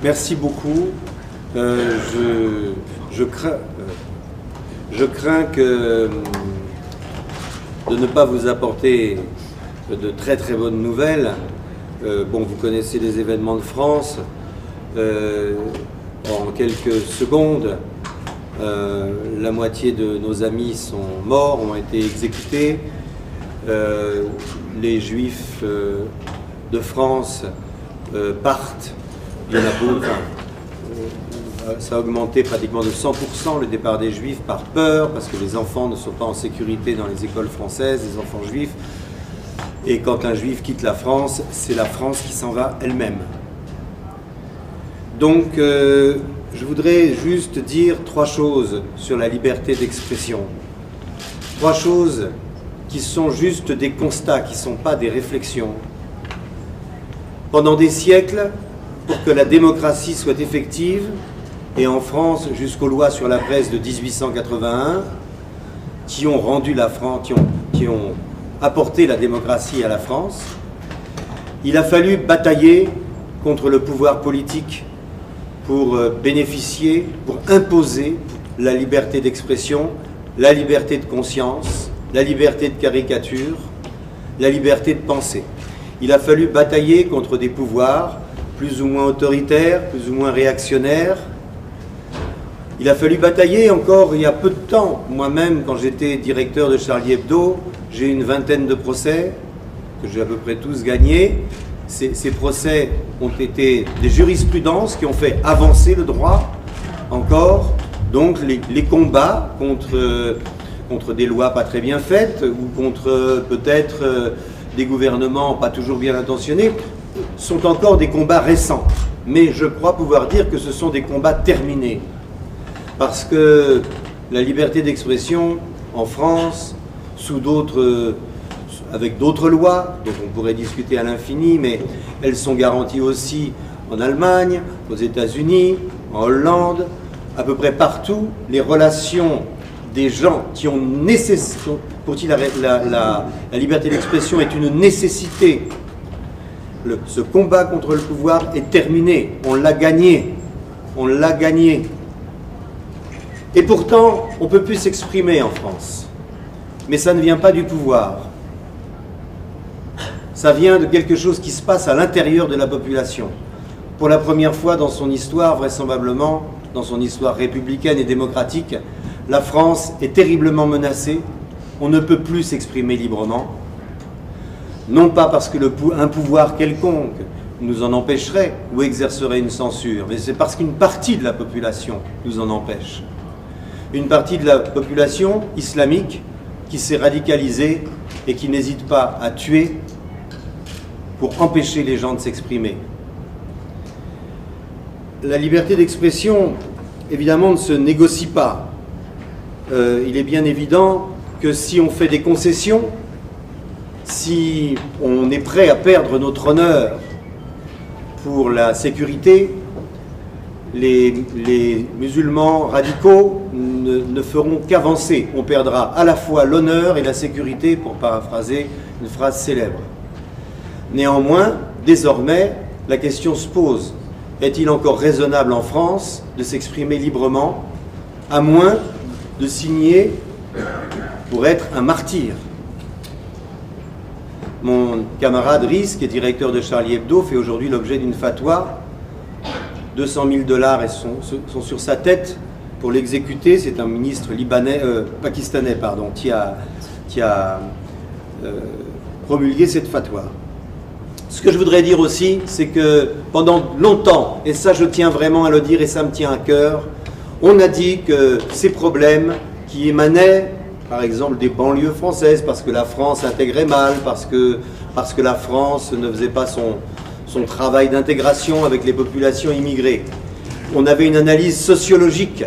Merci beaucoup. Je crains que de ne pas vous apporter de très très bonnes nouvelles. Bon, vous connaissez les événements de France. En quelques secondes, la moitié de nos amis sont morts, ont été exécutés. Les Juifs de France partent. Il y en a beaucoup. Ça a augmenté pratiquement de 100% le départ des Juifs par peur, parce que les enfants ne sont pas en sécurité dans les écoles françaises, les enfants juifs. Et quand un Juif quitte la France, c'est la France qui s'en va elle-même. Donc, je voudrais juste dire trois choses sur la liberté d'expression. Trois choses qui sont juste des constats, qui ne sont pas des réflexions. Pendant des siècles, pour que la démocratie soit effective, et en France jusqu'aux lois sur la presse de 1881, qui ont rendu la France, qui ont apporté la démocratie à la France, il a fallu batailler contre le pouvoir politique pour bénéficier, pour imposer la liberté d'expression, la liberté de conscience, la liberté de caricature, la liberté de penser. Il a fallu batailler contre des pouvoirs plus ou moins autoritaires, plus ou moins réactionnaires. Il a fallu batailler encore il y a peu de temps. Moi-même, quand j'étais directeur de Charlie Hebdo, j'ai eu une vingtaine de procès que j'ai à peu près tous gagnés. Ces procès ont été des jurisprudences qui ont fait avancer le droit encore. Donc les combats contre des lois pas très bien faites ou contre peut-être des gouvernements pas toujours bien intentionnés sont encore des combats récents. Mais je crois pouvoir dire que ce sont des combats terminés. Parce que la liberté d'expression en France, avec d'autres lois, dont on pourrait discuter à l'infini, mais elles sont garanties aussi en Allemagne, aux États-Unis, en Hollande, à peu près partout. Les relations des gens qui ont nécessité, pour qui la liberté d'expression est une nécessité, ce combat contre le pouvoir est terminé. On l'a gagné. On l'a gagné. Et pourtant, on ne peut plus s'exprimer en France. Mais ça ne vient pas du pouvoir. Ça vient de quelque chose qui se passe à l'intérieur de la population. Pour la première fois dans son histoire, vraisemblablement, dans son histoire républicaine et démocratique, la France est terriblement menacée. On ne peut plus s'exprimer librement. Non pas parce que un pouvoir quelconque nous en empêcherait ou exercerait une censure, mais c'est parce qu'une partie de la population nous en empêche. Une partie de la population islamique qui s'est radicalisée et qui n'hésite pas à tuer pour empêcher les gens de s'exprimer. La liberté d'expression, évidemment, ne se négocie pas. Il est bien évident que si on fait des concessions, si on est prêt à perdre notre honneur pour la sécurité, les musulmans radicaux ne feront qu'avancer. On perdra à la fois l'honneur et la sécurité, pour paraphraser une phrase célèbre. Néanmoins, désormais, la question se pose. Est-il encore raisonnable en France de s'exprimer librement, à moins de signer pour être un martyr? Mon camarade Riz, qui est directeur de Charlie Hebdo, fait aujourd'hui l'objet d'une fatwa. 200 000 $ sont sur sa tête pour l'exécuter. C'est un ministre pakistanais qui a promulgué cette fatwa. Ce que je voudrais dire aussi, c'est que pendant longtemps, et ça je tiens vraiment à le dire et ça me tient à cœur, on a dit que ces problèmes qui émanaient, par exemple, des banlieues françaises, parce que la France intégrait mal, parce que la France ne faisait pas son travail d'intégration avec les populations immigrées. On avait une analyse sociologique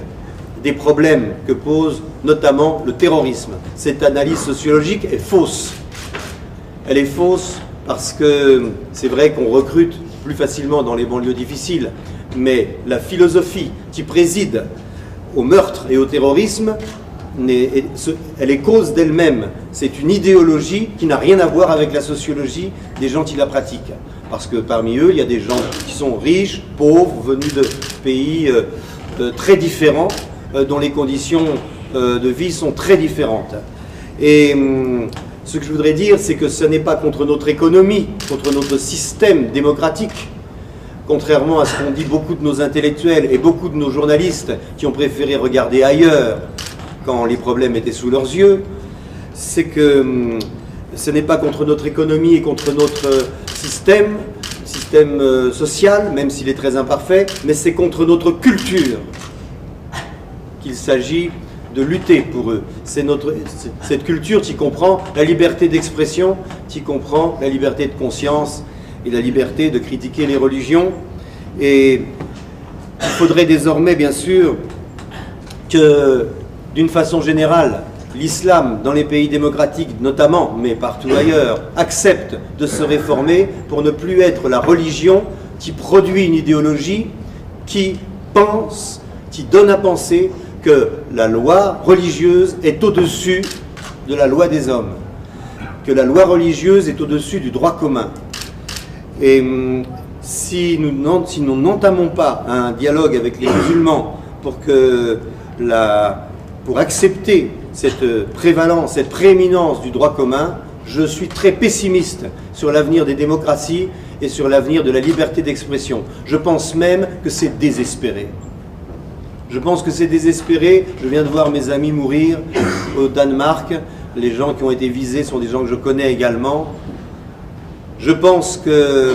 des problèmes que pose notamment le terrorisme. Cette analyse sociologique est fausse. Elle est fausse parce que c'est vrai qu'on recrute plus facilement dans les banlieues difficiles, mais la philosophie qui préside au meurtre et au terrorisme, elle est cause d'elle-même. C'est une idéologie qui n'a rien à voir avec la sociologie des gens qui la pratiquent. Parce que parmi eux, il y a des gens qui sont riches, pauvres, venus de pays très différents, dont les conditions de vie sont très différentes. Et ce que je voudrais dire, c'est que ce n'est pas contre notre économie, contre notre système démocratique, contrairement à ce qu'ont dit beaucoup de nos intellectuels et beaucoup de nos journalistes qui ont préféré regarder ailleurs quand les problèmes étaient sous leurs yeux, c'est que ce n'est pas contre notre économie et contre notre système social, même s'il est très imparfait, mais c'est contre notre culture qu'il s'agit de lutter pour eux. Cette culture qui comprend la liberté d'expression, qui comprend la liberté de conscience et la liberté de critiquer les religions. Et il faudrait désormais, bien sûr, que, d'une façon générale, l'islam, dans les pays démocratiques notamment, mais partout ailleurs, accepte de se réformer pour ne plus être la religion qui produit une idéologie qui pense, qui donne à penser que la loi religieuse est au-dessus de la loi des hommes, que la loi religieuse est au-dessus du droit commun. Et si nous n'entamons pas un dialogue avec les musulmans pour accepter cette prévalence, cette prééminence du droit commun, je suis très pessimiste sur l'avenir des démocraties et sur l'avenir de la liberté d'expression. Je pense même que c'est désespéré. Je pense que c'est désespéré. Je viens de voir mes amis mourir au Danemark. Les gens qui ont été visés sont des gens que je connais également. Je pense que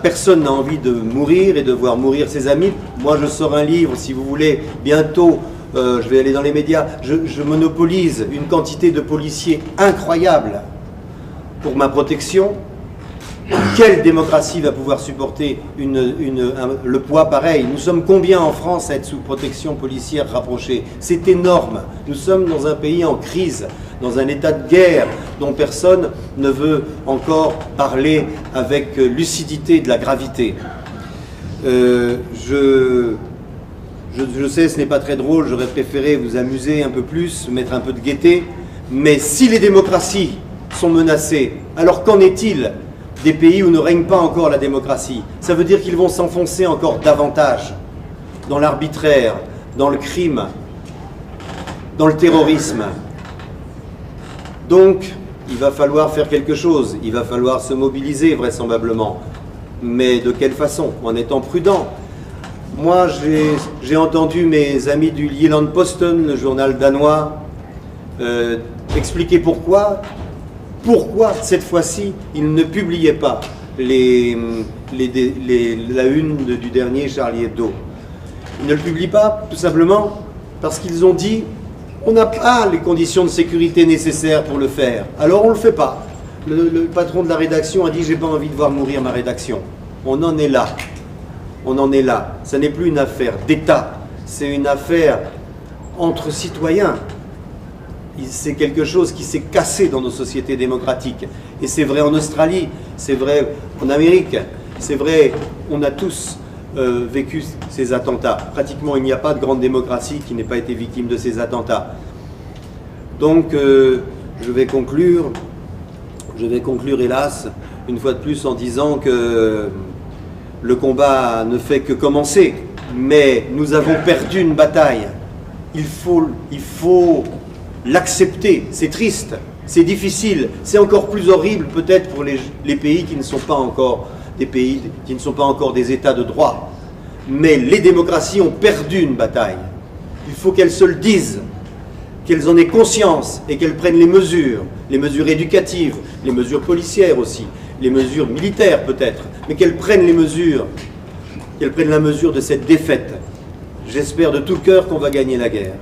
personne n'a envie de mourir et de voir mourir ses amis. Moi, je sors un livre, si vous voulez, bientôt. Je vais aller dans les médias. Je monopolise une quantité de policiers incroyable pour ma protection. Quelle démocratie va pouvoir supporter le poids pareil? Nous sommes combien en France à être sous protection policière rapprochée? C'est énorme. Nous sommes dans un pays en crise, dans un état de guerre dont personne ne veut encore parler avec lucidité de la gravité. Je sais, ce n'est pas très drôle, j'aurais préféré vous amuser un peu plus, mettre un peu de gaieté, mais si les démocraties sont menacées, alors qu'en est-il des pays où ne règne pas encore la démocratie? Ça veut dire qu'ils vont s'enfoncer encore davantage dans l'arbitraire, dans le crime, dans le terrorisme. Donc, il va falloir faire quelque chose, il va falloir se mobiliser vraisemblablement. Mais de quelle façon? En étant prudent. Moi, j'ai entendu mes amis du Jyllands-Posten, le journal danois, expliquer pourquoi cette fois-ci ils ne publiaient pas la une du dernier Charlie Hebdo. Ils ne le publient pas tout simplement parce qu'ils ont dit on n'a pas les conditions de sécurité nécessaires pour le faire, alors on ne le fait pas. Le patron de la rédaction a dit j'ai pas envie de voir mourir ma rédaction. On en est là. On en est là. Ce n'est plus une affaire d'État, c'est une affaire entre citoyens. C'est quelque chose qui s'est cassé dans nos sociétés démocratiques. Et c'est vrai en Australie, c'est vrai en Amérique, c'est vrai, on a tous vécu ces attentats. Pratiquement, il n'y a pas de grande démocratie qui n'ait pas été victime de ces attentats. Donc, je vais conclure, hélas, une fois de plus en disant que le combat ne fait que commencer, mais nous avons perdu une bataille. Il faut l'accepter. C'est triste, c'est difficile, c'est encore plus horrible peut-être pour les pays qui ne sont pas encore des pays, qui ne sont pas encore des États de droit. Mais les démocraties ont perdu une bataille. Il faut qu'elles se le disent, qu'elles en aient conscience et qu'elles prennent les mesures éducatives, les mesures policières aussi, les mesures militaires peut-être, mais qu'elles prennent les mesures, qu'elles prennent la mesure de cette défaite. J'espère de tout cœur qu'on va gagner la guerre.